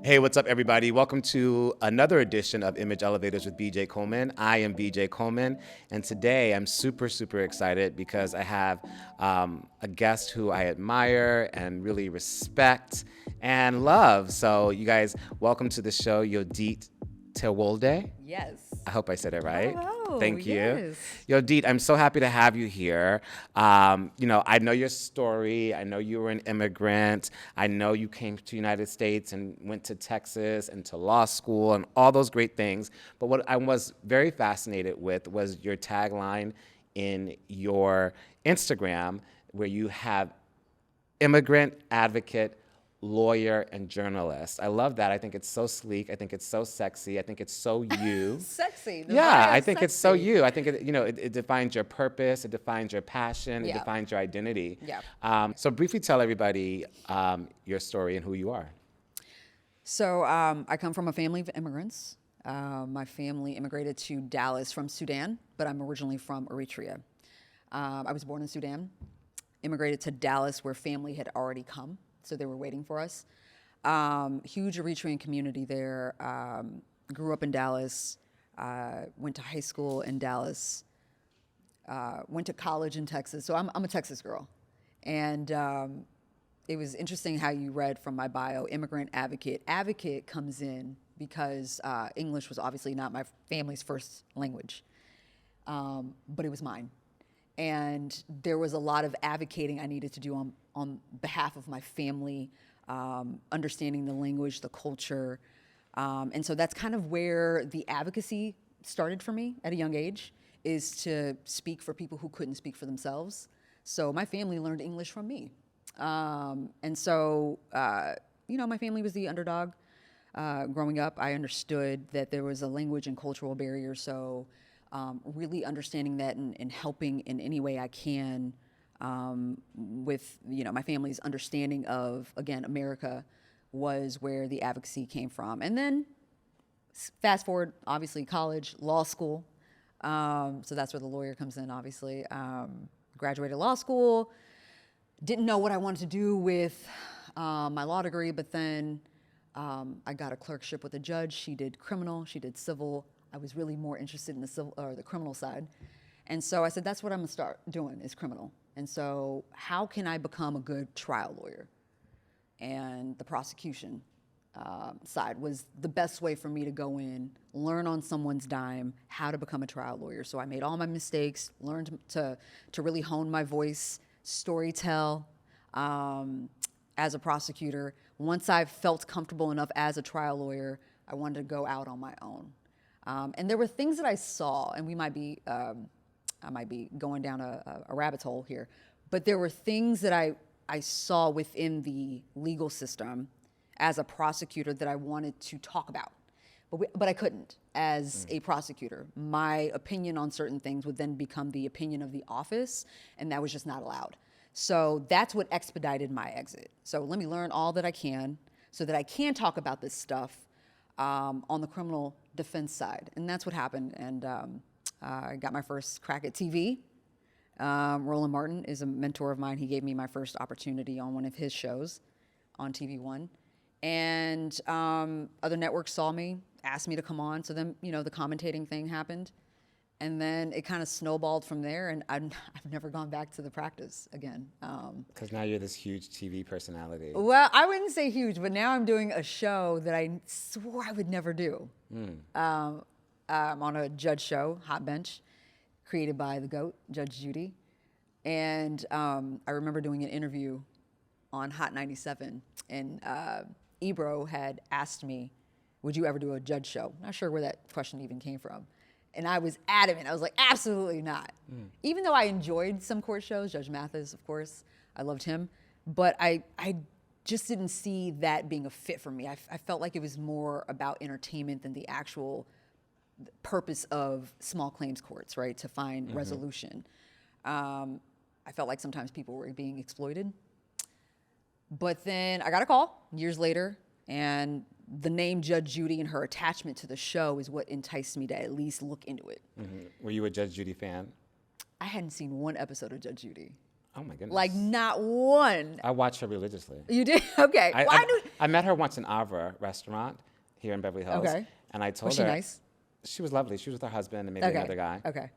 Hey, what's up, everybody? Welcome to another edition of Image Elevators with BJ Coleman. I am BJ Coleman, and today I'm super excited because I have a guest who I admire and really respect and love. So, you guys, welcome to the show, Yodit Tewolde. Yes. I hope I said it right. Hello, Thank you. yes. Yodit, I'm so happy to have you here. I know your story. I know you were an immigrant. I know you came to the United States and went to Texas and to law school and all those great things. But what I was very fascinated with was your tagline in your Instagram, where you have immigrant advocate, lawyer, and journalist. I love that. I think it's so sleek. I think it's so sexy. I think it's so you. Sexy. Yeah, I think it's so you. I think it defines your purpose. It defines your passion. It Yeah. defines your identity. Yeah. So briefly tell everybody your story and who you are. So I come from a family of immigrants. My family immigrated to Dallas from Sudan, but I'm originally from Eritrea. I was born in Sudan, immigrated to Dallas where family had already come, so they were waiting for us. Huge Eritrean community there. Grew up in Dallas, went to high school in Dallas, went to college in Texas. So I'm a Texas girl. And it was interesting how you read from my bio, immigrant advocate. Advocate comes in because English was obviously not my family's first language, but it was mine. And there was a lot of advocating I needed to do on behalf of my family, understanding the language, the culture. And so that's kind of where the advocacy started for me at a young age, is to speak for people who couldn't speak for themselves. So my family learned English from me. And so, my family was the underdog. Growing up, I understood that there was a language and cultural barrier. So really understanding that and helping in any way I can with, my family's understanding of, again, America was where the advocacy came from. And then fast forward, obviously, college, law school. So that's where the lawyer comes in, obviously. Graduated law school. Didn't know what I wanted to do with my law degree, but then I got a clerkship with a judge. She did criminal, she did civil. I was really more interested in the civil or the criminal side. And so I said, that's what I'm gonna start doing, is criminal. And so how can I become a good trial lawyer? And the prosecution side was the best way for me to go in, learn on someone's dime how to become a trial lawyer. So I made all my mistakes, learned to really hone my voice, storytell as a prosecutor. Once I felt comfortable enough as a trial lawyer, I wanted to go out on my own. And there were things that I saw, and I might be going down a rabbit hole here, but there were things that I saw within the legal system as a prosecutor that I wanted to talk about, but I couldn't as a prosecutor. My opinion on certain things would then become the opinion of the office, and that was just not allowed. So that's what expedited my exit. So let me learn all that I can so that I can talk about this stuff on the criminal defense side. And that's what happened. And I got my first crack at TV. Roland Martin is a mentor of mine. He gave me my first opportunity on one of his shows on TV One. And other networks saw me, asked me to come on. So then, the commentating thing happened. And then it kind of snowballed from there, and I've never gone back to the practice again. Because now you're this huge TV personality. Well, I wouldn't say huge, but now I'm doing a show that I swore I would never do. I'm on a judge show, Hot Bench, created by the GOAT, Judge Judy. And I remember doing an interview on Hot 97, and Ebro had asked me, would you ever do a judge show? Not sure where that question even came from. And I was adamant. I was like, absolutely not. Even though I enjoyed some court shows, Judge Mathis, of course, I loved him. But I just didn't see that being a fit for me. I felt like it was more about entertainment than the actual purpose of small claims courts, right, to find resolution. I felt like sometimes people were being exploited. But then I got a call years later, and the name Judge Judy and her attachment to the show is what enticed me to at least look into it. Were you a Judge Judy fan? I hadn't seen one episode of Judge Judy. Oh my goodness. Like not one. I watch her religiously. You did? Okay. I I met her once in Avra restaurant here in Beverly Hills. Okay. And I told Was she her. nice? She was lovely. She was with her husband and maybe Okay. another guy. Okay.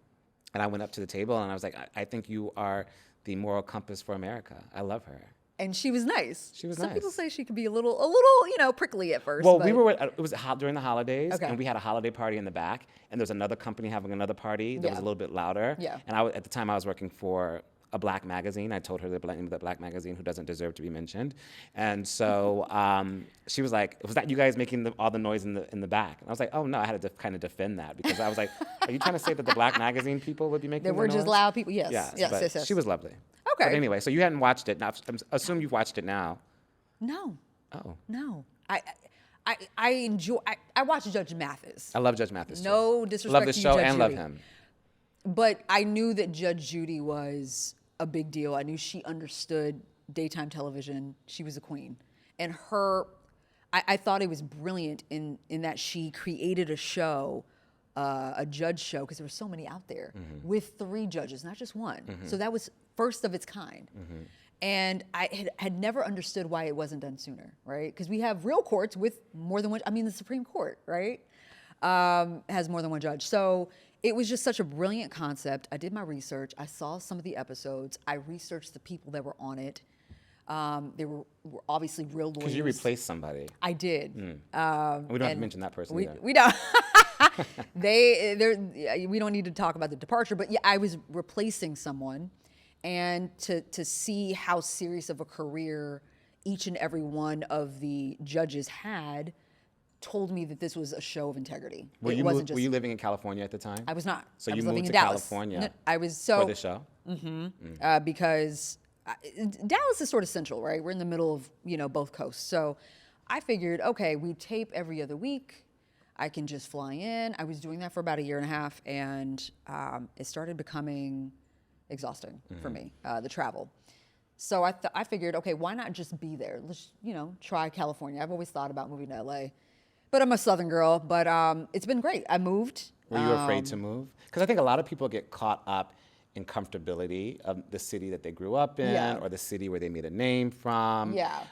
And I went up to the table and I was like, I think you are the moral compass for America. I love her. And she was nice. She was Some nice. people say she could be a little, prickly at first. Well, but we were. It was during the holidays, Okay. and we had a holiday party in the back, and there was another company having another party that was Yeah. a little bit louder. Yeah. And at the time, I was working for a black magazine. I told her the name of the black magazine, who doesn't deserve to be mentioned. And so she was like, "Was that you guys making all the noise in the back?" And I was like, "Oh no!" I had to kind of defend that because I was like, "Are you trying to say that the black magazine people would be making They the were just noise?" loud people. Yes. But Yes. she was lovely. Okay. But anyway, so you hadn't watched it. Now, I assume you've watched it now. No. Oh. No. I enjoy. I watch Judge Mathis. I love Judge Mathis. Too. No disrespect Love the to you, show Judge and love Judy. him. But I knew that Judge Judy was a big deal. I knew she understood daytime television. She was a queen. And I thought it was brilliant in that she created a show, a judge show, because there were so many out there, with 3 judges, not just one. So that was first of its kind. And I had never understood why it wasn't done sooner, right? Because we have real courts with more than one, the Supreme Court, right? Has more than one judge. So it was just such a brilliant concept. I did my research. I saw some of the episodes. I researched the people that were on it. They were obviously real lawyers. Because you replaced somebody. I did. We don't have to mention that person either. We don't. We don't need to talk about the departure, but yeah, I was replacing someone, and to see how serious of a career each and every one of the judges had told me that this was a show of integrity. Were you living in California at the time? I was not. So I you was moved living to in Dallas. California No, I was for the show? because Dallas is sort of central, right? We're in the middle of both coasts. So I figured, okay, we tape every other week. I can just fly in. I was doing that for about a year and a half, and it started becoming exhausting for me, the travel. So I figured, okay, why not just be there? Let's try California. I've always thought about moving to LA, but I'm a Southern girl. But it's been great. I moved. Were you afraid to move? Because I think a lot of people get caught up in comfortability of the city that they grew up in, Yeah. or the city where they made a name from. Yeah.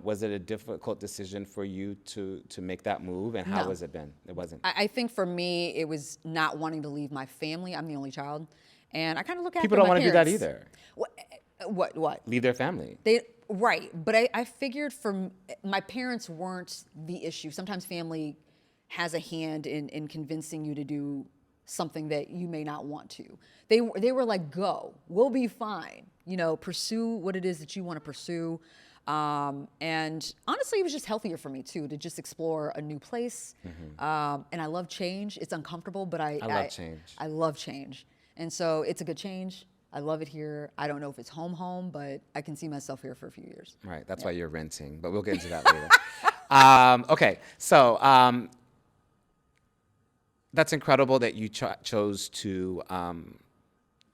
Was it a difficult decision for you to make that move, and how No. has it been? It wasn't. I think for me, it was not wanting to leave my family. I'm the only child, and I kind of look after People don't my want to do that parents. either. What? Leave their family. Right, but I figured my parents weren't the issue. Sometimes family has a hand in convincing you to do something that you may not want to. They were like, go, we'll be fine. Pursue what it is that you want to pursue. And honestly, it was just healthier for me too, to just explore a new place. And I love change. It's uncomfortable, but I love change. I love change. And so it's a good change. I love it here. I don't know if it's home, but I can see myself here for a few years. Right, that's why you're renting, but we'll get into that later. Okay, so that's incredible that you chose to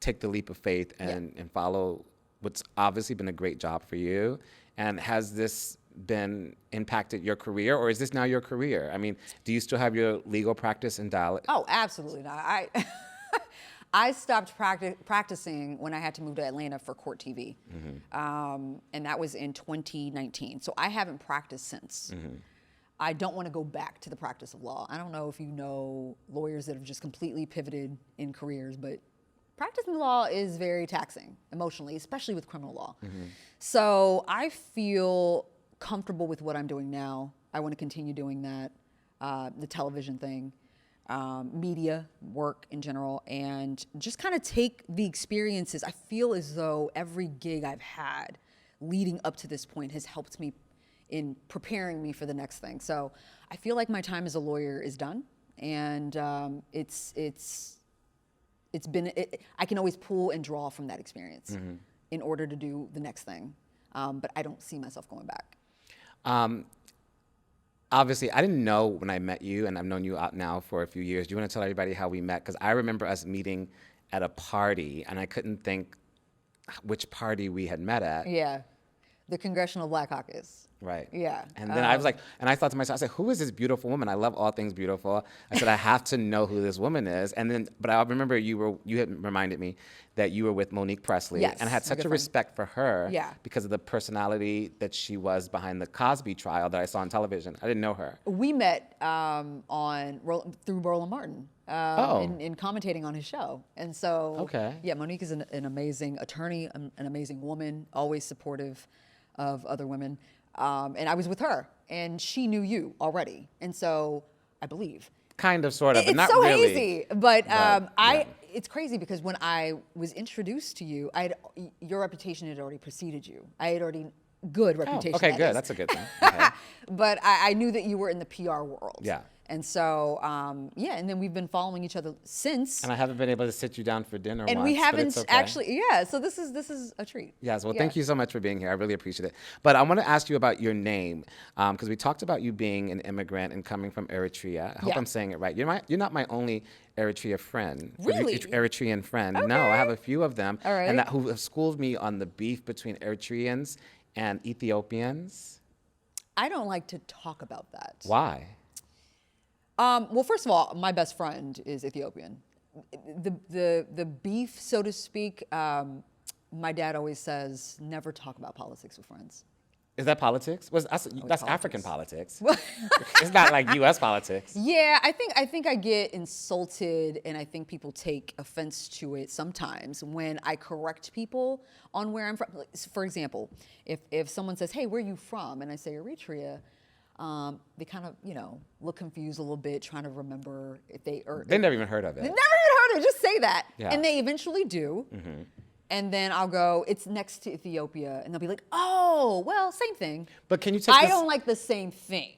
take the leap of faith and follow what's obviously been a great job for you. And has this been impacted your career, or is this now your career? I mean, do you still have your legal practice in Dallas? Oh, absolutely not. I stopped practicing when I had to move to Atlanta for Court TV, and that was in 2019. So I haven't practiced since. I don't want to go back to the practice of law. I don't know if you know lawyers that have just completely pivoted in careers, but practicing law is very taxing emotionally, especially with criminal law. So I feel comfortable with what I'm doing now. I want to continue doing that, the television thing. Media work in general, and just kind of take the experiences. I feel as though every gig I've had leading up to this point has helped me in preparing me for the next thing. So I feel like my time as a lawyer is done, and it's been. I can always pull and draw from that experience in order to do the next thing, but I don't see myself going back. Obviously, I didn't know when I met you, and I've known you out now for a few years. Do you want to tell everybody how we met? Because I remember us meeting at a party, and I couldn't think which party we had met at. Yeah, the Congressional Black Caucus. Right. Yeah. And then I was like, and I thought to myself, I said, who is this beautiful woman? I love all things beautiful. I said, I have to know who this woman is. And then, but I remember you had reminded me that you were with Monique Presley. Yes, and I had my such good a friend. respect for her Yeah. because of the personality that she was behind the Cosby trial that I saw on television. I didn't know her. We met through Roland Martin Oh. in commentating on his show. And so, Okay. yeah, Monique is an amazing attorney, an amazing woman, always supportive of other women. And I was with her, and she knew you already. And so, I believe. Kind of, sort of, but It's not so really. hazy, but yeah. it's crazy because when I was introduced to you, your reputation had already preceded you. I had already good reputation. Okay, that good. is. That's a good thing. Okay. But I knew that you were in the PR world. Yeah. And so, and then we've been following each other since. And I haven't been able to sit you down for dinner And once, we but haven't it's okay. actually, so this is a treat. Yes, well, Yeah. thank you so much for being here. I really appreciate it. But I want to ask you about your name, because we talked about you being an immigrant and coming from Eritrea. I hope Yeah. I'm saying it right. You're not my only Eritrea friend. Really? Eritrean friend. No, Okay. I have a few of them. All right. And who have schooled me on the beef between Eritreans and Ethiopians. I don't like to talk about that. Why? Well, first of all, my best friend is Ethiopian. The beef, so to speak, my dad always says, never talk about politics with friends. Is that politics? That's politics. African politics. It's not like U.S. politics. Yeah, I think I get insulted, and I think people take offense to it sometimes when I correct people on where I'm from. For example, if someone says, "Hey, where are you from?" and I say Eritrea, they kind of look confused a little bit, trying to remember if they never even heard of it. They never even heard of it. Just say that, Yeah. and they eventually do. Mm-hmm. And then I'll go, it's next to Ethiopia. And they'll be like, oh, well, same thing. But can you take I this? don't like the same thing.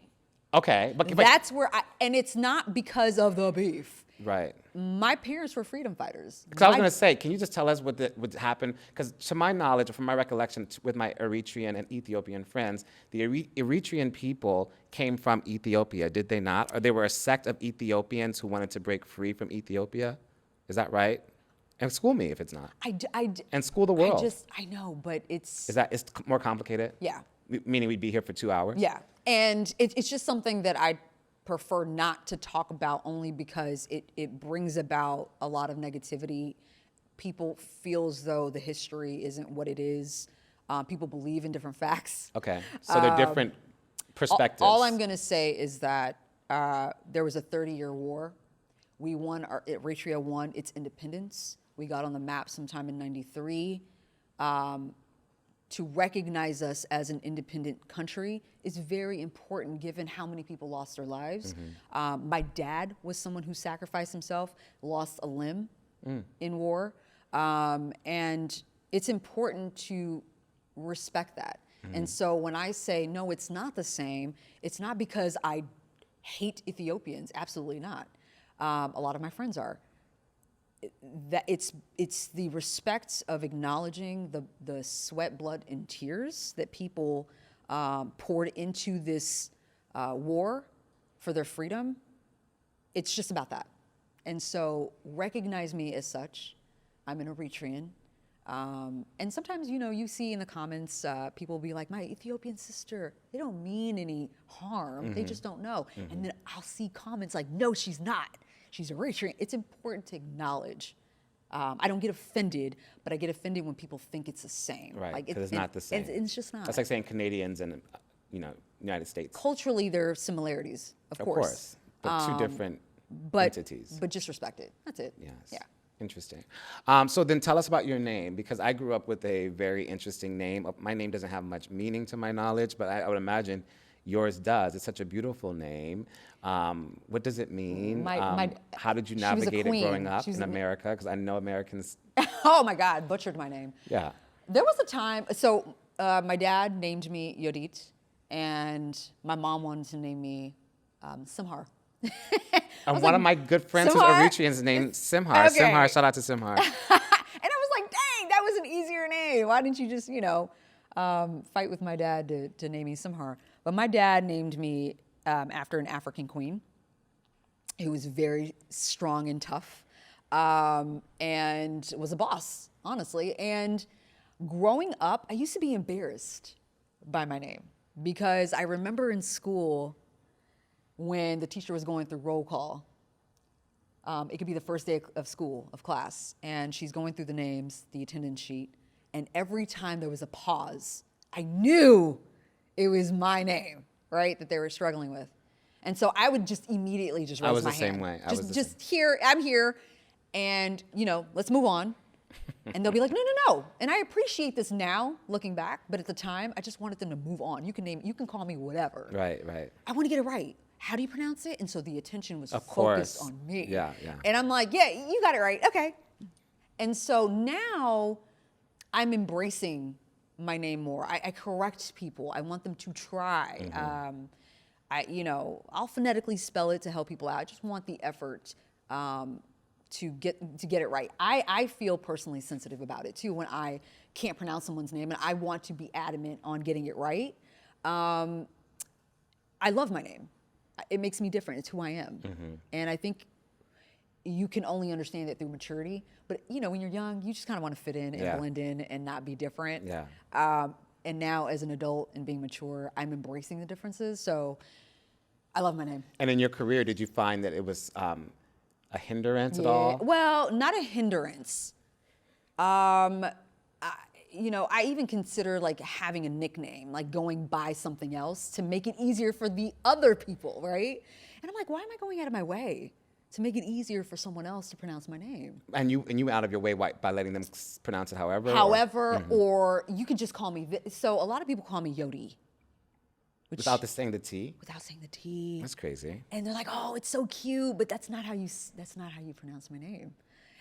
Okay, but That's where and it's not because of the beef. right. My parents were freedom fighters. Because I was going to say, can you just tell us what happened? Because to my knowledge, or from my recollection with my Eritrean and Ethiopian friends, the Eritrean people came from Ethiopia, did they not? Or they were a sect of Ethiopians who wanted to break free from Ethiopia? Is that right? And school me if it's not. And school the world. I know, but it's more complicated? Yeah. Meaning we'd be here for 2 hours? Yeah, and it's just something that I prefer not to talk about only because it brings about a lot of negativity. People feel as though the history isn't what it is. People believe in different facts. Okay, so they're different perspectives. All I'm going to say is that there was a 30-year war. Eritrea won its independence. We got on the map sometime in '93. To recognize us as an independent country is very important given how many people lost their lives. Mm-hmm. My dad was someone who sacrificed himself, lost a limb in war. And it's important to respect that. Mm-hmm. And so when I say, no, it's not the same, it's not because I hate Ethiopians, absolutely not. A lot of my friends are. That it's the respect of acknowledging the sweat, blood, and tears that people poured into this war for their freedom. It's just about that. And so recognize me as such. I'm an Eritrean. And sometimes, you see in the comments, people will be like, my Ethiopian sister, they don't mean any harm. Mm-hmm. They just don't know. Mm-hmm. And then I'll see comments like, no, she's not. She's Eritrean. It's important to acknowledge. I don't get offended, but I get offended when people think it's the same. Right, because it's not the same. It's just not. That's like saying Canadians and, United States. Culturally, there are similarities, of course. But two different entities. But just respect it. That's it. Yes. Yeah. Interesting. So then tell us about your name, because I grew up with a very interesting name. My name doesn't have much meaning to my knowledge, but I would imagine yours does. It's such a beautiful name. What does it mean? How did you navigate it growing up in America? Because I know Americans. Oh my God, butchered my name. Yeah. There was a time, so my dad named me Yodit, and my mom wanted to name me Simhar. And one of my good friends who's Eritrean is named Simhar. Okay. Simhar, shout out to Simhar. And I was like, dang, that was an easier name. Why didn't you just, fight with my dad to name me Simhar? But my dad named me after an African queen who was very strong and tough and was a boss, honestly. And growing up, I used to be embarrassed by my name. because I remember in school when the teacher was going through roll call. It could be the first day of school, of class, and she's going through the names, the attendance sheet, and every time there was a pause, I knew it was my name, right, that they were struggling with. And so I would just immediately just raise my hand. I was the same way. Just here, I'm here, and, let's move on. And they'll be like, no. And I appreciate this now, looking back, but at the time, I just wanted them to move on. You can call me whatever. Right. I want to get it right. How do you pronounce it? And so the attention was Of focused course. on me. Yeah. And I'm like, yeah, you got it right. Okay. And so now I'm embracing my name more. I correct people. I want them to try. I'll phonetically spell it to help people out. I just want the effort to get it right. I feel personally sensitive about it too when I can't pronounce someone's name, and I want to be adamant on getting it right. I love my name. It makes me different. It's who I am. And I think you can only understand it through maturity. But, when you're young, you just kind of want to fit in and blend in and not be different. Yeah. And now as an adult and being mature, I'm embracing the differences. So I love my name. And in your career, did you find that it was a hindrance at all? Well, not a hindrance. I even consider like having a nickname, like going by something else to make it easier for the other people, right? And I'm like, why am I going out of my way to make it easier for someone else to pronounce my name? And you out of your way by letting them pronounce it however? Or you could just call me, so a lot of people call me Yodit. Without saying the T? Without saying the T. That's crazy. And they're like, oh, it's so cute, but that's not how you pronounce my name.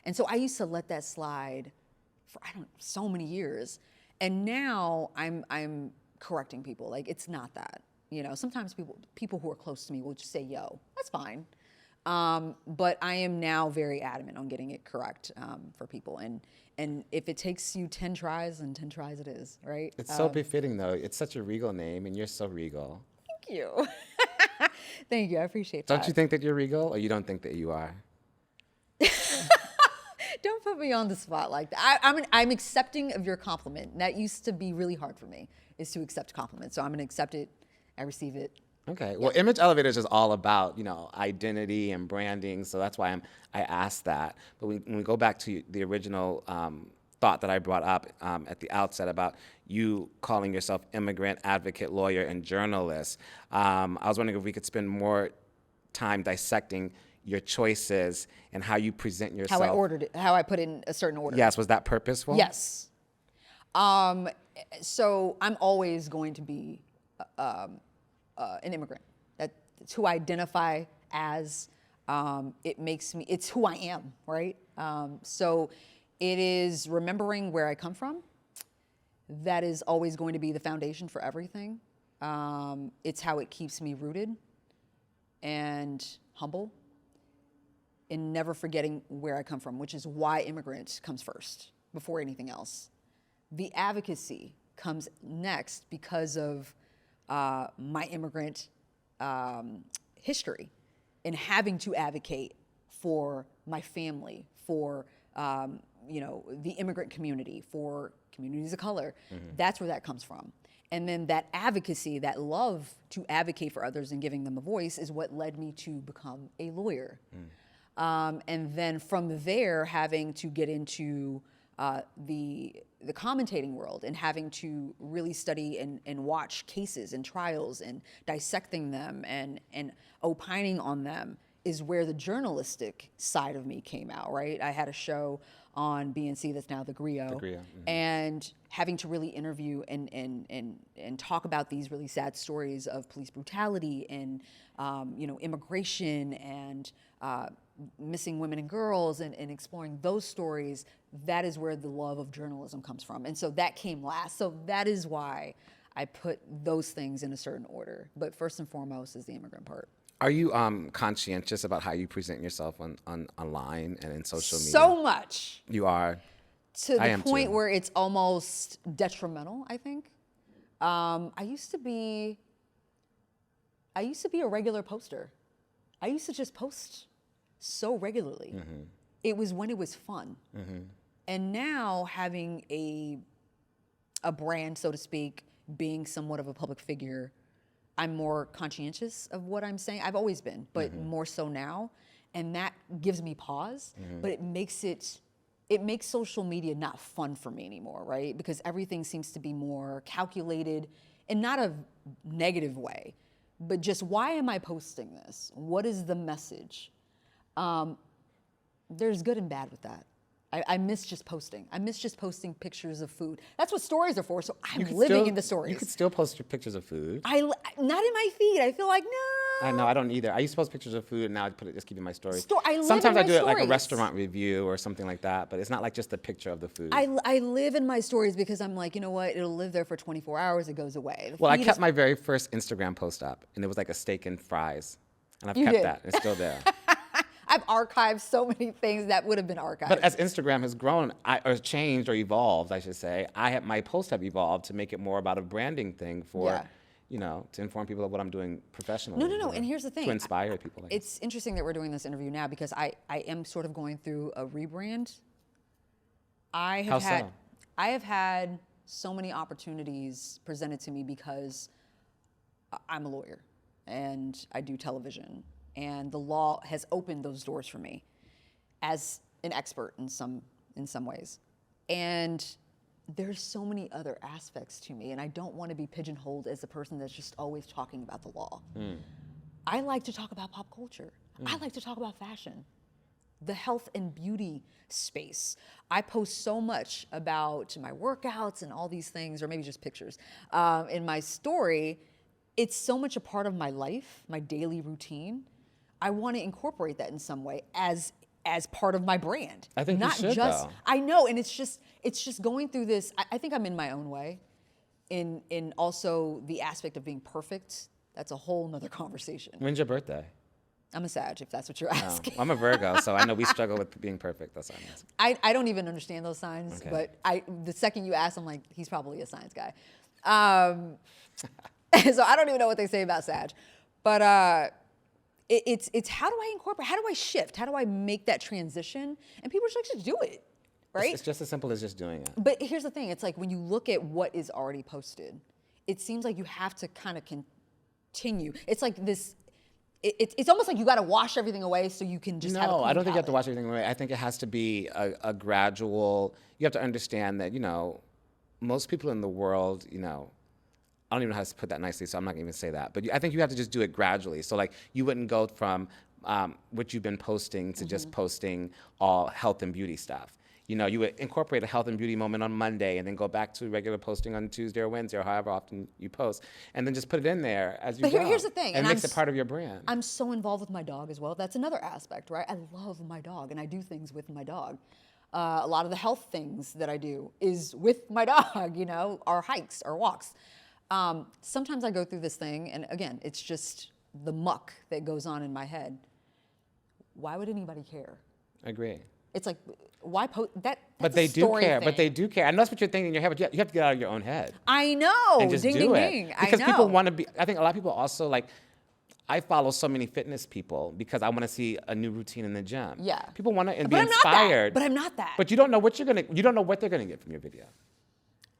And so I used to let that slide for so many years, and now I'm correcting people. Like, it's not that. Sometimes people who are close to me will just say yo. That's fine. But I am now very adamant on getting it correct for people. And if it takes you 10 tries, then 10 tries it is, right? It's so befitting, though. It's such a regal name, and you're so regal. Thank you. Thank you. I appreciate that. Don't you think that you're regal, or you don't think that you are? Don't put me on the spot like that. I'm accepting of your compliment. That used to be really hard for me, is to accept compliments. So I'm going to accept it. I receive it. Okay. Well, Image Elevators is all about, identity and branding. So that's why I asked that. But when we go back to the original thought that I brought up at the outset about you calling yourself immigrant, advocate, lawyer, and journalist, I was wondering if we could spend more time dissecting your choices and how you present yourself. How I put in a certain order. Yes. Was that purposeful? Yes. So I'm always going to be an immigrant. That's who I identify as. It's who I am, right? So it is remembering where I come from. That is always going to be the foundation for everything. It's how it keeps me rooted and humble, and never forgetting where I come from, which is why immigrant comes first before anything else. The advocacy comes next because of my immigrant history and having to advocate for my family, for the immigrant community, for communities of color. That's where that comes from. And then that advocacy, that love to advocate for others and giving them a voice is what led me to become a lawyer. And then from there, having to get into the commentating world and having to really study and watch cases and trials and dissecting them and opining on them is where the journalistic side of me came out, right? I had a show on BNC that's now the Griot. And having to really interview and talk about these really sad stories of police brutality and immigration and missing women and girls and exploring those stories, that is where the love of journalism comes from. And so that came last. So that is why I put those things in a certain order. But first and foremost is the immigrant part. Are you conscientious about how you present yourself online and in social media? So much. You are? To the point where it's almost detrimental, I think. I used to be a regular poster. I used to just post so regularly. It was when it was fun. And now having a brand, so to speak, being somewhat of a public figure, I'm more conscientious of what I'm saying. I've always been, but more so now. And that gives me pause, but it makes social media not fun for me anymore, right? Because everything seems to be more calculated, and not a negative way, but just, why am I posting this? What is the message? There's good and bad with that. I miss just posting. I miss just posting pictures of food. That's what stories are for, so I'm living in the stories. You could still post your pictures of food. Not in my feed. I feel like, no. I know, I don't either. I used to post pictures of food, and now I just keep it in my stories. I live Sometimes in I my do it like a stories. restaurant review or something like that, but it's not like just a picture of the food. I live in my stories because I'm like, you know what? It'll live there for 24 hours. It goes away. Well, I kept my very first Instagram post up, and it was like a steak and fries. And I've kept that. It's still there. I've archived so many things that would have been archived. But as Instagram has grown, or changed, or evolved, I should say, my posts have evolved to make it more about a branding thing for, to inform people of what I'm doing professionally. No. And here's the thing. To inspire people. It's interesting that we're doing this interview now because I am sort of going through a rebrand. I have had so many opportunities presented to me because I'm a lawyer and I do television. And the law has opened those doors for me as an expert in some ways. And there's so many other aspects to me, and I don't want to be pigeonholed as a person that's just always talking about the law. I like to talk about pop culture. I like to talk about fashion, the health and beauty space. I post so much about my workouts and all these things, or maybe just pictures, in my story. It's so much a part of my life, my daily routine. I want to incorporate that in some way as part of my brand. I think not you should, just though. I know, and it's just going through this. I think I'm in my own way, in also the aspect of being perfect. That's a whole nother conversation. When's your birthday? I'm a Sag, if that's what you're asking. I'm a Virgo, so I know we struggle with being perfect. That's what I'm asking. I don't even understand those signs, Okay. but the second you ask, I'm like, he's probably a science guy. So I don't even know what they say about Sag, but. It's how do I incorporate? How do I shift? How do I make that transition? And people are just like, just do it, right? It's just as simple as just doing it. But here's the thing: it's like when you look at what is already posted, it seems like you have to kind of continue. It's like this. It's almost like you got to wash everything away so you can just have a clean I don't think you have to palette. wash everything away. I think it has to be a gradual. You have to understand that most people in the world, I don't even know how to put that nicely, so I'm not going to even say that. But I think you have to just do it gradually. So like you wouldn't go from what you've been posting to just posting all health and beauty stuff. You would incorporate a health and beauty moment on Monday and then go back to regular posting on Tuesday or Wednesday or however often you post. And then just put it in there as you go. But here's the thing. And it makes it part of your brand. I'm so involved with my dog as well. That's another aspect, right? I love my dog and I do things with my dog. A lot of the health things that I do is with my dog, our hikes, our walks. Sometimes I go through this thing, and again, it's just the muck that goes on in my head. Why would anybody care? I agree. It's like, why post that? But they do care. But they do care. And that's what you're thinking in your head, but you have to get out of your own head. I know. And just ding, do ding, it. ding. Because I know. people want to be, I think a lot of people also I follow so many fitness people because I want to see a new routine in the gym. Yeah. People want to be But I'm not that. inspired. But I'm not that. But you don't know what you don't know what they're going to get from your video.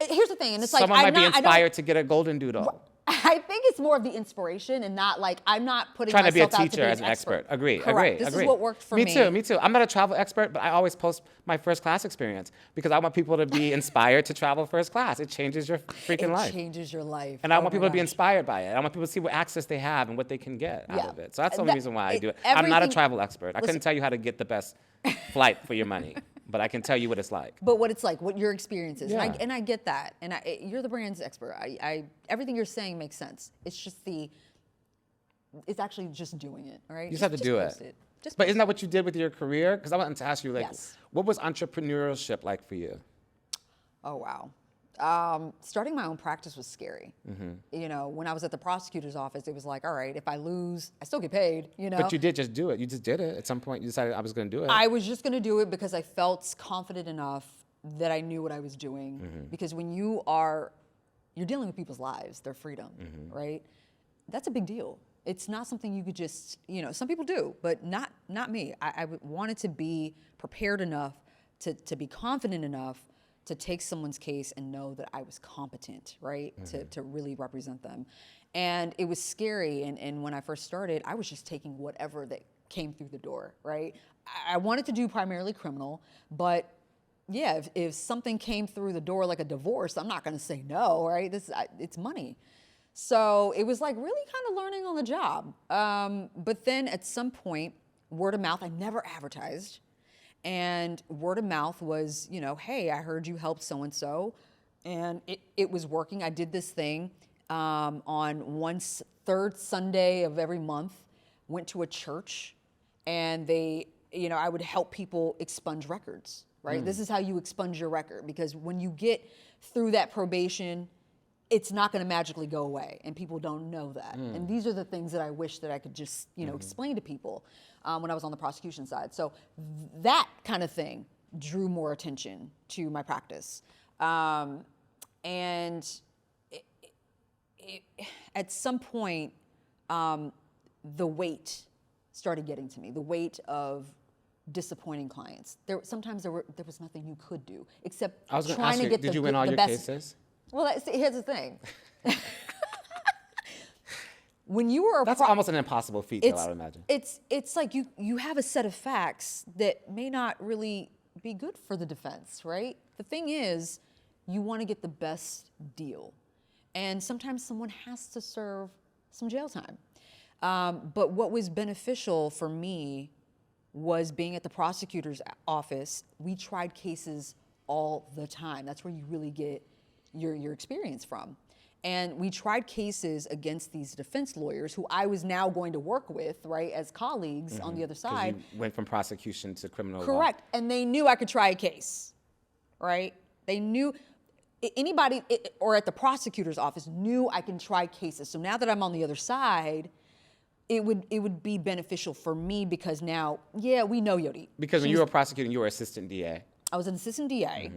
Here's the thing, and it's like Someone might be inspired to get a golden doodle. I think it's more of the inspiration and not like I'm not putting Trying to be a myself out teacher be as an expert. Agree. Correct. This is what worked for me. Me too. I'm not a travel expert, but I always post my first class experience because I want people to be inspired to travel first class. It changes your freaking life. It changes your life. And I want people to be inspired by it. I want people to see what access they have and what they can get out of it. So that's the only reason why I do it. I'm not a travel expert. I couldn't tell you how to get the best flight for your money, but I can tell you what it's like. But what it's like, what your experience is. Yeah. And I get that. And you're the brand's expert. Everything you're saying makes sense. It's just it's actually just doing it, all right? You just have to do post it. But isn't that what you did with your career? Because I wanted to ask you, Yes. what was entrepreneurship like for you? Oh, wow. Starting my own practice was scary. When I was at the prosecutor's office, it was like, all right, if I lose, I still get paid, But you did just do it. You just did it. At some point, you decided I was going to do it. I was just going to do it because I felt confident enough that I knew what I was doing. Because when you're dealing with people's lives, their freedom, right? That's a big deal. It's not something you could just, some people do, but not me. I wanted to be prepared enough to be confident enough to take someone's case and know that I was competent, right, to really represent them. And it was scary. And when I first started, I was just taking whatever that came through the door, right? I wanted to do primarily criminal, but yeah, if something came through the door like a divorce, I'm not going to say no, right? It's money. So it was like really kind of learning on the job. But then at some point, word of mouth, I never advertised. And word of mouth was, hey, I heard you helped so-and-so. And it was working. I did this thing on third Sunday of every month, went to a church, and I would help people expunge records, right? This is how you expunge your record, because when you get through that probation, it's not going to magically go away, and people don't know that. And these are the things that I wish that I could just, explain to people when I was on the prosecution side. So that kind of thing drew more attention to my practice. And at some point, the weight started getting to me, the weight of disappointing clients. Sometimes there was nothing you could do except trying to get did you win all your cases? Well, here's the thing. When you were that's almost an impossible feat, though, I would imagine. It's like you have a set of facts that may not really be good for the defense, right? The thing is, you want to get the best deal, and sometimes someone has to serve some jail time. But what was beneficial for me was being at the prosecutor's office. We tried cases all the time. That's where you really get your experience from. And we tried cases against these defense lawyers who I was now going to work with, right, as colleagues on the other side. You went from prosecution to criminal law. Correct. And they knew I could try a case, right? They knew anybody or at the prosecutor's office knew I can try cases. So now that I'm on the other side, it would be beneficial for me because now, we know Yodit. Because when you were prosecuting, you were assistant DA. I was an assistant DA.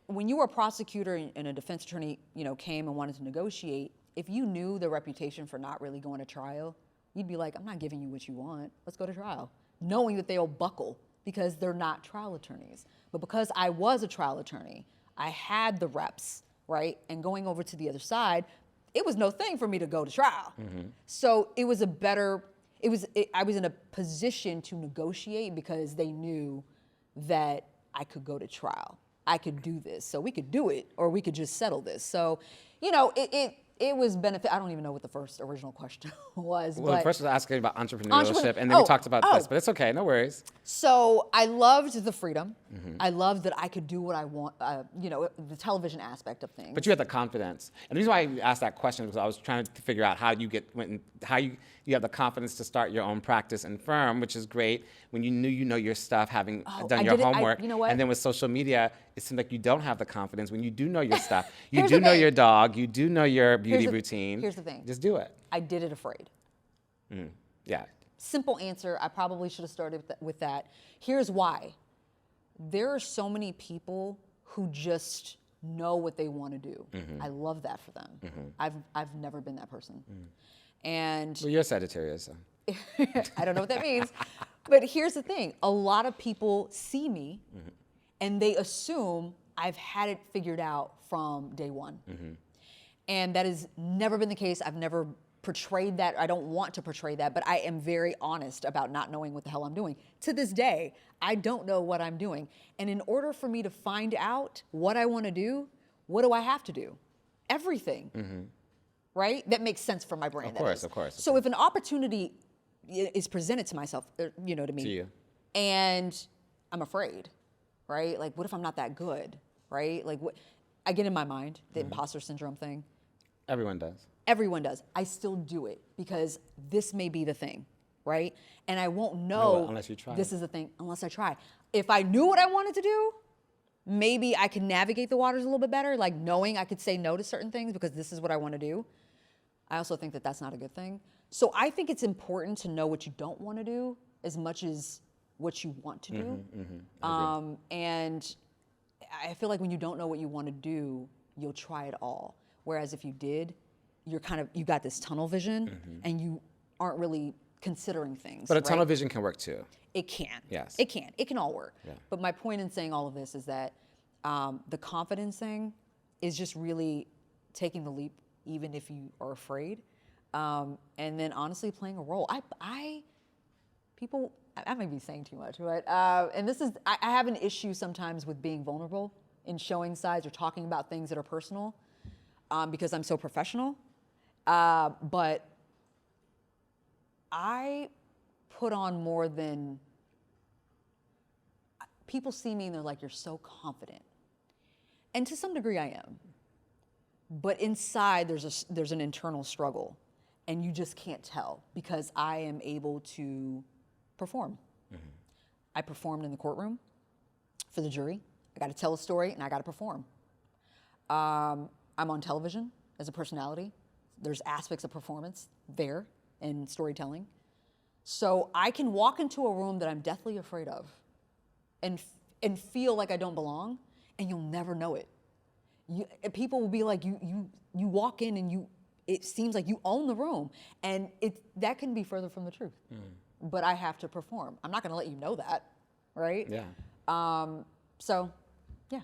When you were a prosecutor and a defense attorney, came and wanted to negotiate, if you knew the reputation for not really going to trial, you'd be like, I'm not giving you what you want. Let's go to trial. Knowing that they'll buckle because they're not trial attorneys. But because I was a trial attorney, I had the reps, right? And going over to the other side, it was no thing for me to go to trial. So it was I was in a position to negotiate because they knew that I could go to trial. I could do this. So we could do it, or we could just settle this. So, it was benefit. I don't even know what the first original question was. Well, the first was asking about entrepreneurship, and then we talked about this, but it's okay, no worries. So I loved the freedom. I loved that I could do what I want, the television aspect of things. But you had the confidence. And the reason why I asked that question was I was trying to figure out how you have the confidence to start your own practice and firm, which is great when you know your stuff, having done your homework. You know what? And then with social media, it seems like you don't have the confidence when you do know your stuff. You do know your dog. You do know your beauty routine. Here's the thing. Just do it. I did it afraid. Yeah. Simple answer. I probably should have started with that. Here's why. There are so many people who just know what they want to do. I love that for them. I've never been that person. And well, you're Sagittarius. So. I don't know what that means. But here's the thing. A lot of people see me and they assume I've had it figured out from day one. And that has never been the case. I've never portrayed that. I don't want to portray that, but I am very honest about not knowing what the hell I'm doing. To this day, I don't know what I'm doing. And in order for me to find out what I want to do, what do I have to do? Everything. Right? That makes sense for my brain. Of course. So if an opportunity is presented to myself, to me, to you, and I'm afraid, right? Like, what if I'm not that good, right? Like, what? I get in my mind, the imposter syndrome thing. Everyone does. Everyone does. I still do it because this may be the thing, right? And I won't know unless you try. This is the thing unless I try. If I knew what I wanted to do, maybe I could navigate the waters a little bit better, like knowing I could say no to certain things because this is what I want to do. I also think that that's not a good thing. So I think it's important to know what you don't want to do as much as what you want to do. And I feel like when you don't know what you want to do, you'll try it all. Whereas if you did, you got this tunnel vision and you aren't really considering things. But a tunnel vision can work too. It can. Yes. It can. It can all work. Yeah. But my point in saying all of this is that The confidence thing is just really taking the leap, even if you are afraid, and then honestly playing a role. I may be saying too much, but and this is I have an issue sometimes with being vulnerable in showing sides or talking about things that are personal, because I'm so professional. But I put on more than people see me and they're like, you're so confident. And to some degree I am. But inside there's an internal struggle and you just can't tell because I am able to perform. Mm-hmm. I performed in the courtroom for the jury. I got to tell a story and I got to perform. I'm on television as a personality. There's aspects of performance there and storytelling. So I can walk into a room that I'm deathly afraid of and feel like I don't belong, and you'll never know it. People will be like, you walk in and it seems like you own the room, and that can be further from the truth. Mm. But I have to perform. I'm not going to let you know that, right? Yeah. So, yeah.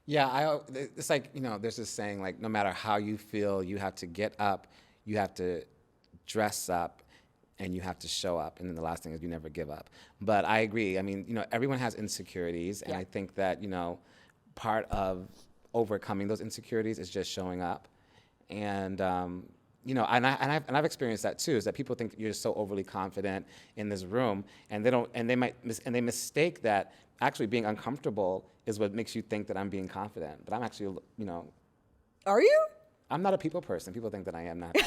Yeah, it's like, there's this saying, like, no matter how you feel, you have to get up, you have to dress up, and you have to show up. And then the last thing is you never give up. But I agree. I mean, everyone has insecurities. And I think that, part of overcoming those insecurities is just showing up. And, and I've experienced that too, is that people think you're so overly confident in this room, and they mistake that actually being uncomfortable is what makes you think that I'm being confident. But I'm actually, Are you? I'm not a people person. People think that I am naturally.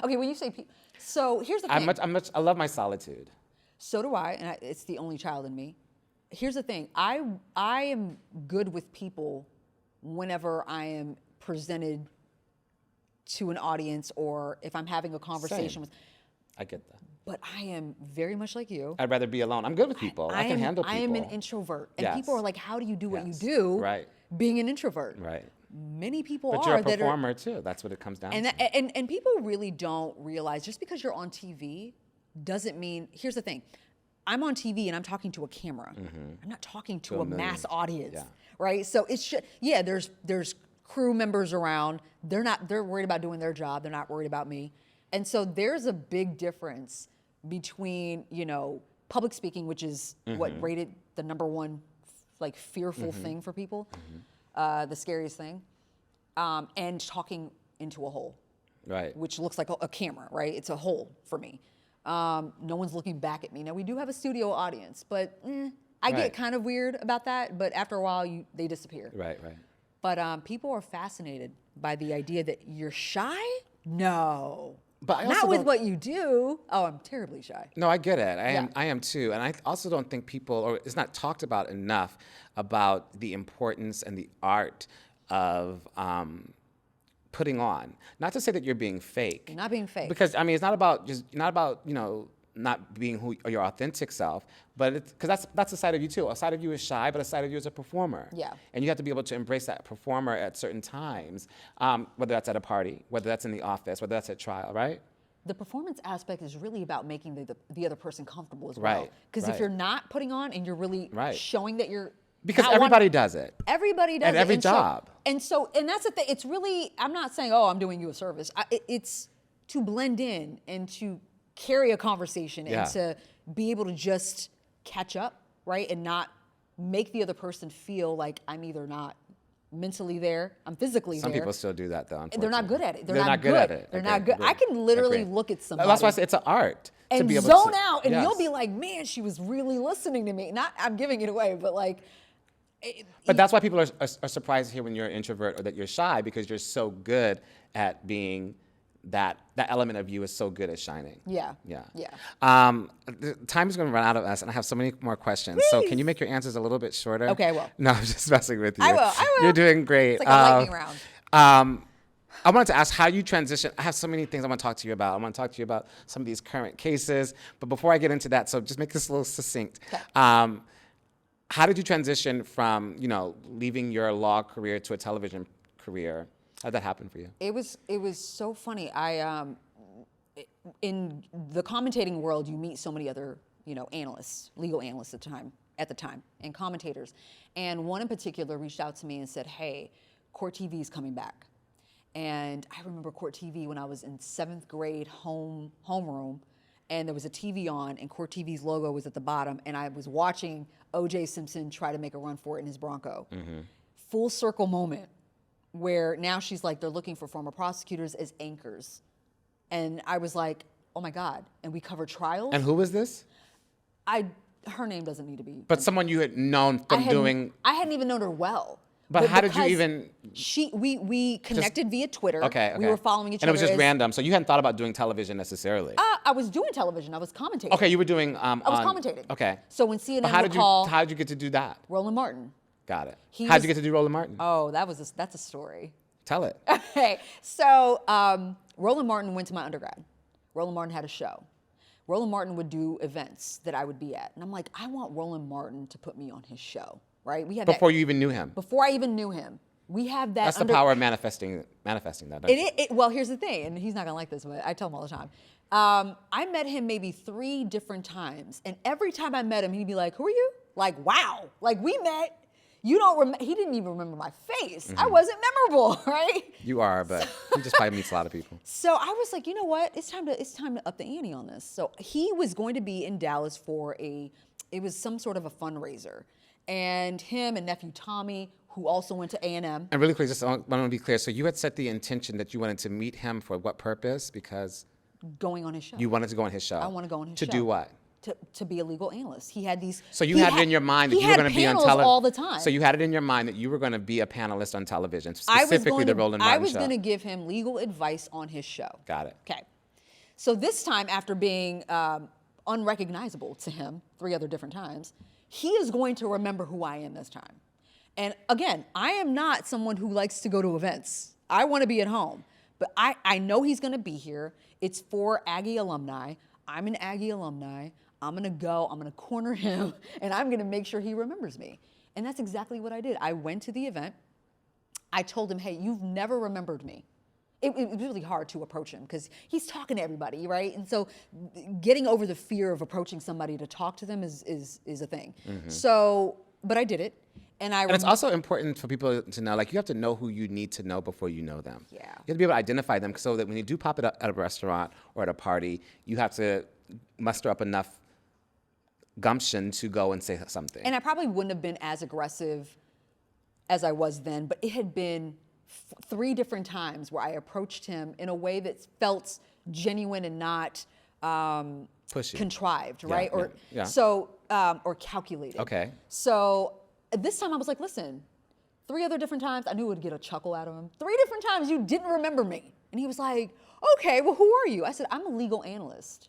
Okay, when you say people, so here's the thing. I love my solitude. So do I, and it's the only child in me. Here's the thing. I am good with people whenever I am presented to an audience or if I'm having a conversation with. I get that. But I am very much like you. I'd rather be alone. I'm good with people. I can handle people. I am an introvert. And Yes. people are like, how do you do what you Yes. do Right. being an introvert? Right. Many people But are. you're a that performer too. That's what it comes down to. And people really don't realize just because you're on TV doesn't mean, here's the thing. I'm on TV and I'm talking to a camera. Mm-hmm. I'm not talking to a mass audience, right? So there's crew members around. They're worried about doing their job. They're not worried about me. And so there's a big difference between, public speaking, which is what rated the number one, like fearful thing for people, the scariest thing, and talking into a hole, right? Which looks like a camera, right? It's a hole for me. No one's looking back at me. Now we do have a studio audience, but I get kind of weird about that. But after a while, they disappear. Right. But people are fascinated by the idea that you're shy. No. But not with what you do. Oh, I'm terribly shy. No, I get it. I am too. And I also don't think or it's not talked about enough about the importance and the art of putting on. Not to say that you're being fake. You're not being fake. Because it's not about not being your authentic self, but because that's a side of you too. A side of you is shy, but a side of you is a performer. Yeah. And you have to be able to embrace that performer at certain times, whether that's at a party, whether that's in the office, whether that's at trial, right? The performance aspect is really about making the other person comfortable as well. Right. Because if you're not putting on and you're really showing that you're because everybody does it. Everybody does at it. Every job. And that's the thing. It's really, I'm not saying, oh, I'm doing you a service. It's to blend in and to carry a conversation and to be able to just catch up, right? And not make the other person feel like I'm either not mentally there, I'm physically Some there. people still do that though, unfortunately. They're not good at it. They're not good at it. They're not good. I can literally look at somebody. That's why I say it's an art. And to be able zone to, out, and you'll be like, man, she was really listening to me. Not, I'm giving it away, but like. But that's why people are surprised to hear when you're an introvert or that you're shy, because you're so good at being that element of you is so good at shining. Yeah. Time is going to run out of us, and I have so many more questions. Please. So can you make your answers a little bit shorter? Okay, I will. No, I'm just messing with you. I will. You're doing great. It's like a lightning round. I wanted to ask how you transition. I have so many things I want to talk to you about. I want to talk to you about some of these current cases. But before I get into that, so just make this a little succinct. Okay. How did you transition from, leaving your law career to a television career? How did that happen for you? It was so funny. In the commentating world, you meet so many other, analysts, legal analysts at the time. at the time and commentators. And one in particular reached out to me and said, hey, Court TV is coming back. And I remember Court TV when I was in 7th grade homeroom, and there was a TV on, and Court TV's logo was at the bottom, and I was watching O.J. Simpson try to make a run for it in his Bronco. Full circle moment where now she's like, they're looking for former prosecutors as anchors. And I was like, oh my God. And we covered trials. And who was this? Her name doesn't need to be. But someone you had known from doing. I hadn't even known her well. But how did you even? We connected via Twitter. Okay. We were following each other. And it was just random. So you hadn't thought about doing television necessarily. I was doing television. I was commentating. Okay, you were doing. I was commentating. Okay. So when CNN how would call. How did you get to do that? Roland Martin. Got it. How did you get to do Roland Martin? Oh, that's a story. Tell it. Okay. So Roland Martin went to my undergrad. Roland Martin had a show. Roland Martin would do events that I would be at. And I'm like, I want Roland Martin to put me on his show, right? We have Before you even knew him? Before I even knew him. We have that. That's the power of manifesting that. Well, here's the thing, and he's not gonna like this, but I tell him all the time. I met him maybe 3 different times, and every time I met him, he'd be like, "Who are you?" Like, wow, like we met. You don't. He didn't even remember my face. I wasn't memorable, right? You are, but he just probably meets a lot of people. So I was like, you know what? It's time to up the ante on this. So he was going to be in Dallas for it was some sort of a fundraiser, and him and nephew Tommy, who also went to A&M. And really quick, just I want to be clear. So you had set the intention that you wanted to meet him for what purpose? Because going on his show. You wanted to go on his show. I want to go on his show. To do what? To be a legal analyst. He had these. So you had it in your mind that you were going to be on television all the time. So you had it in your mind that you were going to be a panelist on television, specifically the Roland Martin show. I was going to give him legal advice on his show. Got it. Okay. So this time, after being unrecognizable to him 3 other different times, he is going to remember who I am this time. And again, I am not someone who likes to go to events. I want to be at home. But I know he's going to be here. It's for Aggie alumni. I'm an Aggie alumni. I'm going to go. I'm going to corner him. And I'm going to make sure he remembers me. And that's exactly what I did. I went to the event. I told him, hey, you've never remembered me. It was really hard to approach him because he's talking to everybody, right? And so getting over the fear of approaching somebody to talk to them is a thing. So, but I did it. And it's also important for people to know, like, you have to know who you need to know before you know them. Yeah. You have to be able to identify them so that when you do pop it up at a restaurant or at a party, you have to muster up enough gumption to go and say something. And I probably wouldn't have been as aggressive as I was then, but it had been 3 different times where I approached him in a way that felt genuine and not pushy, contrived, right? Yeah. So, or calculated. Okay. So this time I was like, listen, 3 other different times, I knew it would get a chuckle out of him. 3 different times you didn't remember me. And he was like, okay, well, who are you? I said, I'm a legal analyst.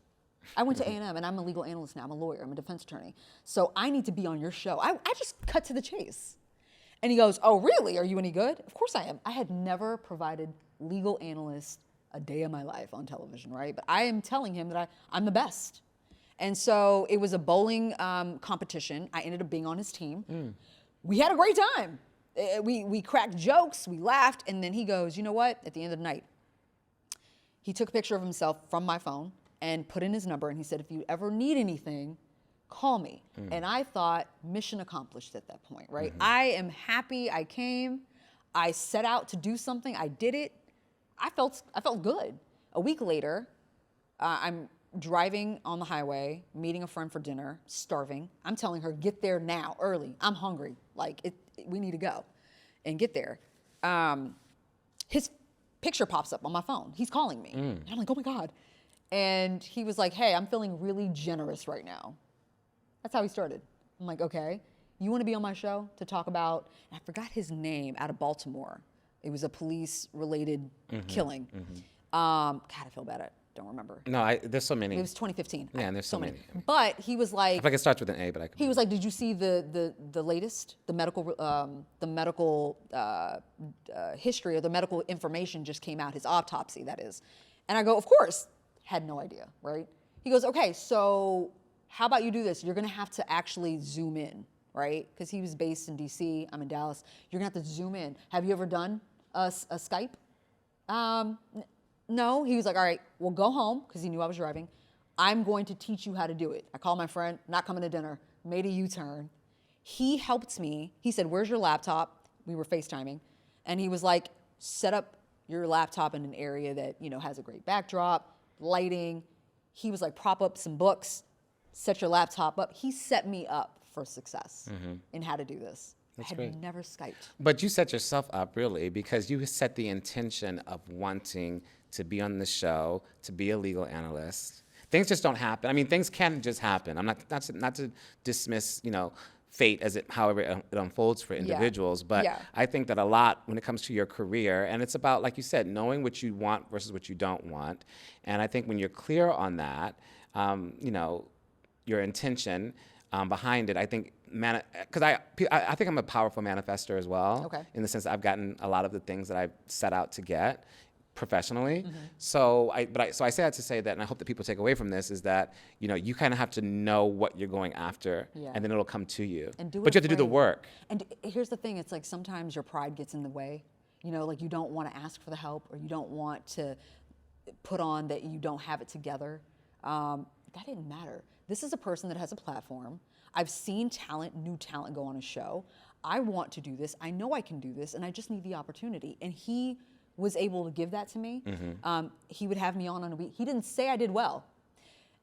I went to A&M and I'm a legal analyst now. I'm a lawyer, I'm a defense attorney. So I need to be on your show. I just cut to the chase. And he goes, oh, really? Are you any good? Of course I am. I had never provided legal analyst a day of my life on television, right? But I am telling him that I'm the best. And so it was a bowling competition. I ended up being on his team. We had a great time. We cracked jokes, we laughed, and then he goes, you know what? At the end of the night, he took a picture of himself from my phone and put in his number, and he said, if you ever need anything, call me. And I thought, mission accomplished at that point, right? I am happy I came. I set out to do something. I did it. I felt good. A week later, I'm driving on the highway, meeting a friend for dinner, starving. I'm telling her, get there now, early. I'm hungry. Like, we need to go and get there. His picture pops up on my phone. He's calling me. And I'm like, oh my God. And he was like, hey, I'm feeling really generous right now. That's how he started. I'm like, okay, you want to be on my show to talk about, I forgot his name, out of Baltimore. It was a police-related killing. God, I feel bad. I don't remember. No, there's so many. It was 2015. Yeah, and there's so many. But he was like, I feel like it starts with an A, but I can. He was like, did you see the latest, the medical history or the medical information just came out, his autopsy, that is. And I go, of course. Had no idea, right? He goes, okay, so how about you do this? You're gonna have to actually zoom in, right? Because he was based in DC, I'm in Dallas. You're gonna have to zoom in. Have you ever done a Skype? No. He was like, all right, well, go home, because he knew I was driving. I'm going to teach you how to do it. I called my friend, not coming to dinner, made a U-turn, He helped me. He said, "Where's your laptop?" We were FaceTiming. And he was like, "Set up your laptop in an area that, has a great backdrop, lighting." He was like, "Prop up some books, set your laptop up." He set me up for success in how to do this. That's I had great. never Skyped. But you set yourself up, really, because you set the intention of wanting to be on the show, to be a legal analyst. Things just don't happen. I mean, things can just happen. I'm not to dismiss, fate as however it unfolds for individuals, but I think that a lot when it comes to your career, and it's about, like you said, knowing what you want versus what you don't want. And I think when you're clear on that, your intention behind it, I think, because I think I'm a powerful manifester as well, in the sense that I've gotten a lot of the things that I've set out to get professionally. So I say that to say that, and I hope that people take away from this, is that you kind of have to know what you're going after, and then it'll come to you. And do it but you have to do the afraid. work. And here's the thing: it's like sometimes your pride gets in the way. Like you don't want to ask for the help, or you don't want to put on that you don't have it together. That didn't matter. This is a person that has a platform. I've seen new talent go on a show. I want to do this. I know I can do this, and I just need the opportunity. And he was able to give that to me. He would have me on a week. He didn't say I did well,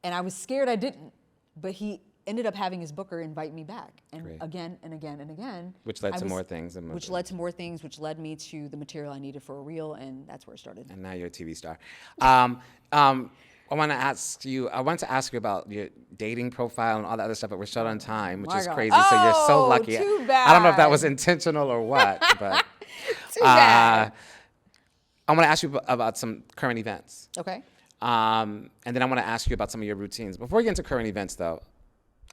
and I was scared I didn't, but he ended up having his booker invite me back, and again and again and again. Which led to more things. Which led to more things, which led me to the material I needed for a reel, and that's where it started. And now you're a TV star. I want to ask you about your dating profile and all that other stuff, but we're short on time, which is crazy. So you're so lucky. Too bad. I don't know if that was intentional or what, but Too bad. I want to ask you about some current events. Okay. And then I want to ask you about some of your routines. Before we get into current events, though,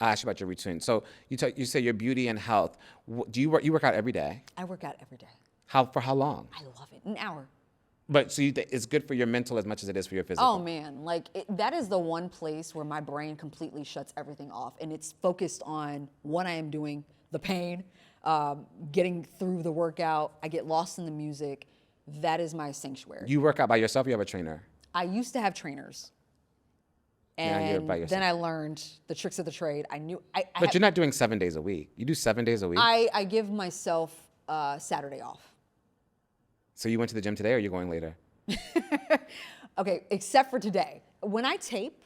I'll ask you about your routine. So you say your beauty and health. Do you work out every day? I work out every day. For how long? I love it. An hour. But so it's good for your mental as much as it is for your physical. Oh man, that is the one place where my brain completely shuts everything off, and it's focused on what I am doing, the pain, getting through the workout. I get lost in the music. That is my sanctuary. You work out by yourself? You have a trainer? I used to have trainers, Now you're by and yourself. then I learned the tricks of the trade. But you're not doing 7 days a week. You do 7 days a week? I give myself Saturday off. So you went to the gym today, or are you going later? Okay, except for today. When I tape,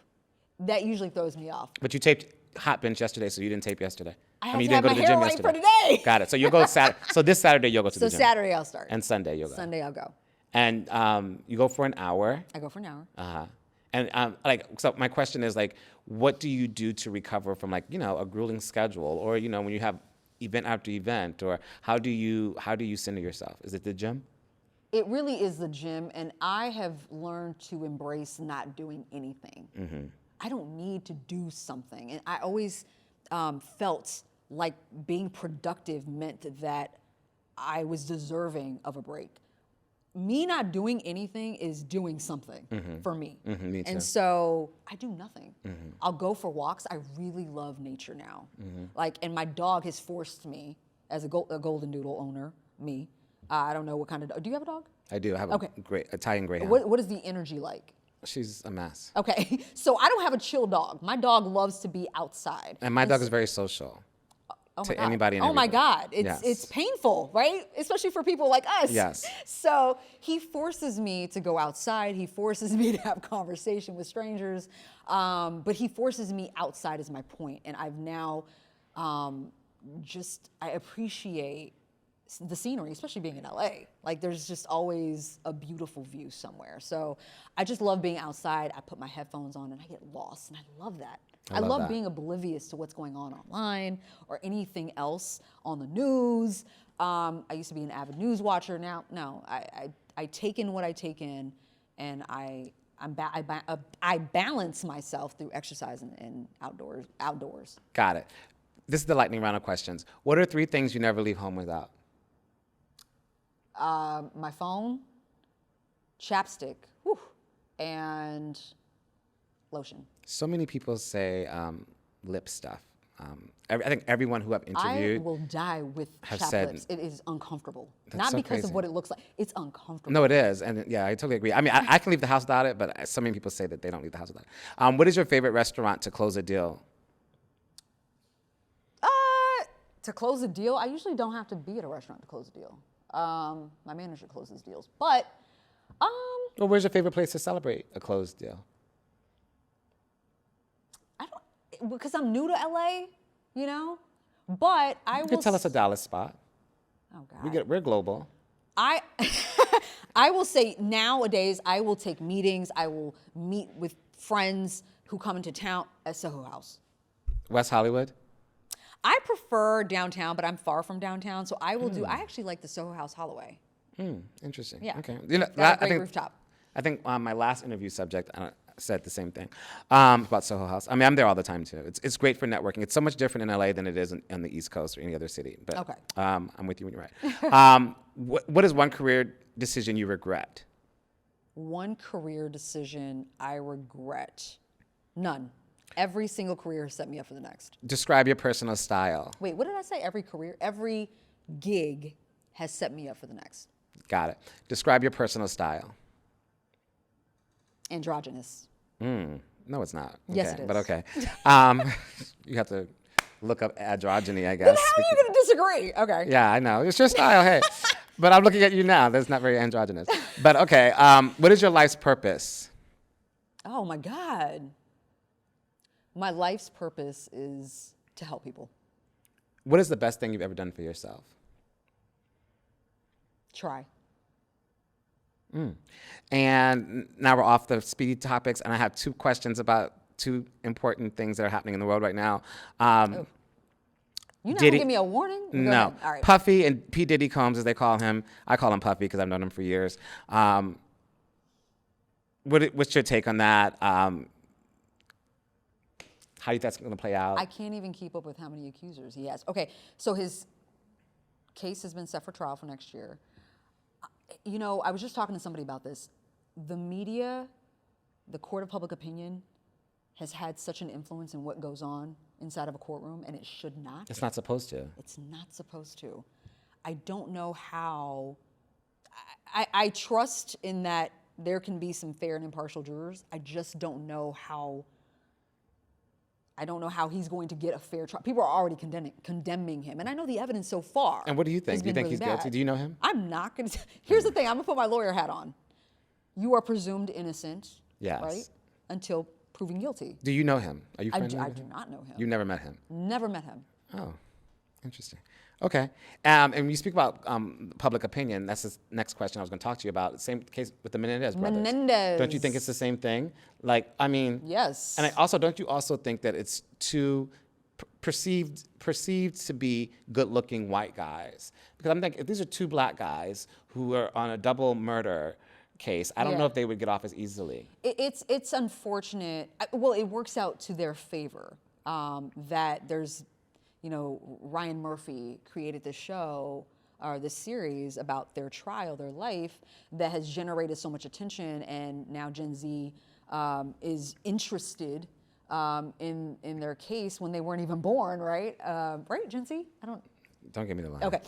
that usually throws me off. But you taped Hot Bench yesterday, so you didn't tape yesterday. I mean, you have didn't to go have to my the gym hair right yesterday. for today. Got it. So you'll go So this Saturday you'll go to the gym. So Saturday I'll start. And Sunday you'll go. Sunday I'll go. And you go for an hour. I go for an hour. Uh-huh. And so my question is, what do you do to recover from a grueling schedule, or when you have event after event, or how do you center yourself? Is it the gym? It really is the gym, and I have learned to embrace not doing anything. I don't need to do something, and I always felt like being productive meant that I was deserving of a break. Me not doing anything is doing something for me. Me too. And so I do nothing. I'll go for walks. I really love nature now. And my dog has forced me, as a golden doodle owner, I don't know what kind of dog. Do you have a dog? I do. I have a great Italian Greyhound. What is the energy like? She's a mess. Okay, so I don't have a chill dog. My dog loves to be outside. And my dog is very social. To anybody and Oh my everybody. God, it's painful, right? Especially for people like us. Yes. So he forces me to go outside. He forces me to have conversation with strangers, but he forces me outside is my point. And I've now I appreciate the scenery, especially being in LA. There's just always a beautiful view somewhere. So I just love being outside. I put my headphones on and I get lost, and I love that. I love that. being oblivious to what's going on online or anything else on the news. I used to be an avid news watcher. Now, no, I take in what I take in, and I balance myself through exercise and outdoors. Got it. This is the lightning round of questions. What are 3 things you never leave home without? My phone, chapstick, and lotion. So many people say lip stuff. I think everyone who I've interviewed I will die with have chapped said- lips. It is uncomfortable. That's Not so because crazy. of what it looks like. It's uncomfortable. No, it is. And yeah, I totally agree. I mean, I can leave the house without it, but so many people say that they don't leave the house without it. What is your favorite restaurant to close a deal? To close a deal, I usually don't have to be at a restaurant to close a deal. My manager closes deals. But, Well, where's your favorite place to celebrate a closed deal? because I'm new to LA, you know? But I You will could tell us a Dallas spot. Oh, God. We're global. I I will say nowadays I will take meetings. I will meet with friends who come into town at Soho House. West Hollywood? I prefer downtown, but I'm far from downtown, so I will do. I actually like the Soho House Holloway. Interesting. Yeah. Okay. Got a great rooftop. I think my last interview subject said the same thing about Soho House. I mean, I'm there all the time too. It's great for networking. It's so much different in LA than it is on the East Coast or any other city. But Okay. I'm with you when you're right. What is one career decision you regret? One career decision I regret. None. Every single career has set me up for the next. Describe your personal style. Wait, what did I say? Every gig has set me up for the next. Got it. Describe your personal style. Androgynous. No, it's not. Yes, it is. But okay. You have to look up androgyny, I guess. Then how are you going to disagree? Okay. Yeah, I know. It's your style, hey. But I'm looking at you now. That's not very androgynous. But okay, what is your life's purpose? Oh my God. My life's purpose is to help people. What is the best thing you've ever done for yourself? Try. And now we're off the speedy topics, and I have two questions about two important things that are happening in the world right now. You're not going to give me a warning? Go No. ahead. All right. Puffy and P. Diddy Combs, as they call him. I call him Puffy because I've known him for years. What's your take on that? How do you think that's going to play out? I can't even keep up with how many accusers he has. Okay, so his case has been set for trial for next year. You know, I was just talking to somebody about this. The media, the court of public opinion, has had such an influence in what goes on inside of a courtroom, and it should not. It's not supposed to. It's not supposed to. I don't know how. I trust in that there can be some fair and impartial jurors. I just don't know how. I don't know how he's going to get a fair trial. People are already condemning him. And I know the evidence so far. And what do you think? Do you think he's guilty? Do you know him? I'm not going to. Here's the thing. I'm going to put my lawyer hat on. You are presumed innocent, Yes. right? Until proven guilty. Do you know him? Are you friendly I with do him? not know him. You never met him? Never met him. Oh, interesting. Okay. And when you speak about public opinion, that's the next question I was going to talk to you about. Same case with the Menendez brothers. Menendez. Don't you think it's the same thing? Like, I mean. Yes. And don't you also think that it's too perceived to be good-looking white guys? Because I'm thinking, if these are two black guys who are on a double murder case, I don't know if they would get off as easily. It's unfortunate. Well, it works out to their favor that there's, you know, Ryan Murphy created this show or this series about their trial, their life, that has generated so much attention, and now Gen Z is interested in their case when they weren't even born, right? Right, Gen Z? Don't give me the line. Okay.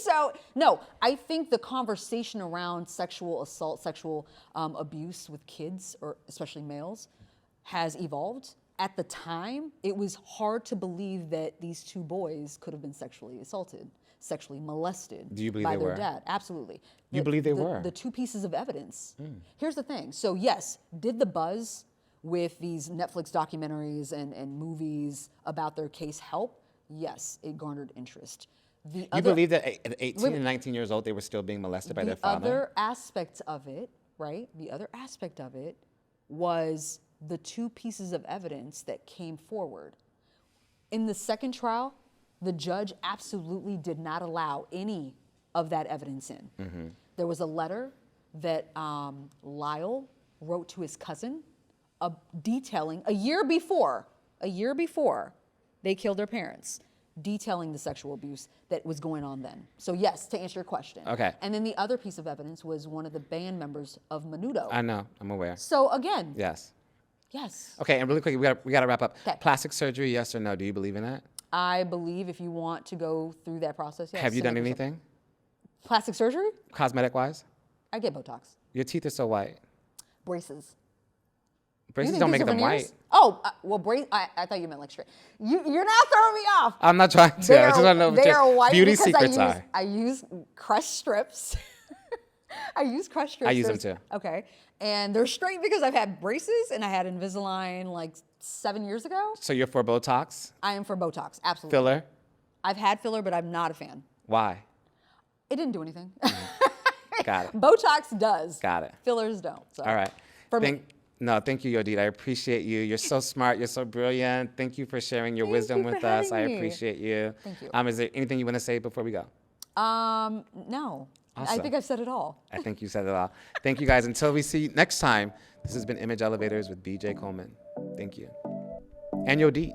So, no, I think the conversation around sexual assault, sexual abuse with kids, or especially males, has evolved. At the time, it was hard to believe that these two boys could have been sexually assaulted, sexually molested Do you believe by they their were? dad. Absolutely. You believe they were? The two pieces of evidence. Here's the thing. So, yes, did the buzz with these Netflix documentaries and movies about their case help? Yes, it garnered interest. You believe that at 18 and 19 years old, they were still being molested by their father? The other aspect of it, right? The other aspect of it was the two pieces of evidence that came forward. In the second trial, the judge absolutely did not allow any of that evidence in. Mm-hmm. There was a letter that Lyle wrote to his cousin detailing a year before they killed their parents, detailing the sexual abuse that was going on then. So yes, to answer your question. Okay. And then the other piece of evidence was one of the band members of Menudo. I know. I'm aware. So again, Yes. yes. Okay, and really quick, we got to wrap up. 'Kay. Plastic surgery, yes or no? Do you believe in that? I believe if you want to go through that process, yes. Have you done 100%. anything? Plastic surgery? Cosmetic-wise? I get Botox. Your teeth are so white. Braces. Braces don't make them white. Oh, well, I thought you meant like straight. You're not throwing me off. I'm not trying to. I just want to know what They your are white beauty because secrets are. I use crushed strips. I use crushed strips. I use them too. Okay. And they're straight because I've had braces and I had Invisalign like 7 years ago. So you're for Botox? I am for Botox, absolutely. Filler? I've had filler, but I'm not a fan. Why? It didn't do anything. Got it. Botox does. Got it. Fillers don't. So. All right. For me. Thank you, Yodit. I appreciate you. You're so smart. You're so brilliant. Thank you for sharing your wisdom you for with us. I having me. appreciate you. Thank you. Is there anything you want to say before we go? No. Awesome. I think I've said it all. I think you said it all. Thank you, guys. Until we see you next time, this has been Image Elevators with BJ Coleman. Thank you. And Yodit.